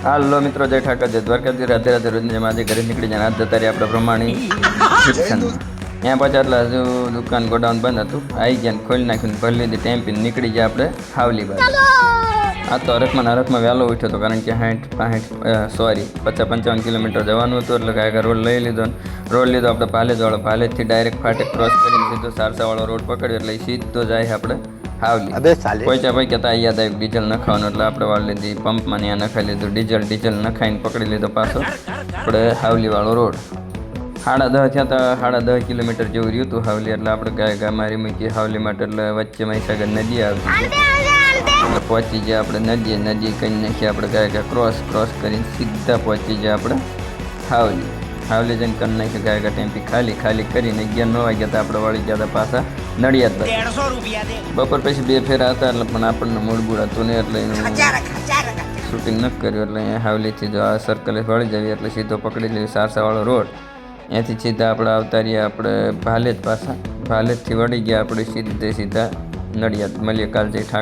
હાલો મિત્રો, જય ઠાકર, જય દ્વારકાથી, રાધે રાધે. રોજની જેમ આજે ઘરે નીકળી જાય. આજ જતા રહ્યા આપણે પ્રમાણી શિક્ષણ ત્યાં પાછા એટલે હજુ દુકાન ગોડાઉન બંધ હતું. આવી ગયા ને ખોલી નાખ્યું, ભરી લીધી ટેમ્પી નીકળી ગયા આપણે હાવલી બાજુ. આ તો હરખમાં વહેલો ઉઠ્યો હતો, કારણ કે 50-55 કિલોમીટર જવાનું હતું. એટલે કાંઈ રોડ લઈ લીધો આપણે પાલેજવાળો. પાલેજથી ડાયરેક્ટ ફાટક ક્રોસ કરીને સીધો સારસાવાળો રોડ પકડ્યો, એટલે સીધો જાય આપણે હાવલી. પહોંચ્યા ભાઈ કહેતા યાદ આવ્યું ડીઝલ નખાવાનું, એટલે આપણે વાળી લીધી પંપમાં ત્યાં નખાઈ લીધું ડીઝલ નખાઈને પકડી લીધો પાછો આપણે હાવલીવાળો રોડ. 10:30 થયા હતા. 10.5 કિલોમીટર જેવું રહ્યું હતું હાવલી. એટલે આપણે ગામારી મૂકી હાવલી માટે. એટલે વચ્ચે મહીસાગર નદી આવતી એટલે પહોંચી જાય આપણે નદી કરી નાખી આપણે ક્રોસ કરીને સીધા પહોંચી જાય આપણે હાવલી જઈને કરી નાખી ટેમ્પી ખાલી કરીને 11 વાગ્યા હતા આપણે વળી ગયા હતા પાછા નડિયાદ બાજુ. બપોર પછી 2 ફેરા હતા, એટલે પણ આપણને મૂળબૂળ હતું નહીં, એટલે એનું શૂટિંગ ન કર્યું. એટલે અહીંયા હાવલીથી જો આ સર્કલે વળી જઈએ એટલે સીધો પકડી લઈએ સારસાવાળો રોડ. ત્યાંથી સીધા આપણે આવતા રહીએ આપણે ભાલેજ પાછા. ભાલેજથી વળી ગયા આપણે સીધા નડિયાદ. મળીએ કાલ જઈ ઠાક.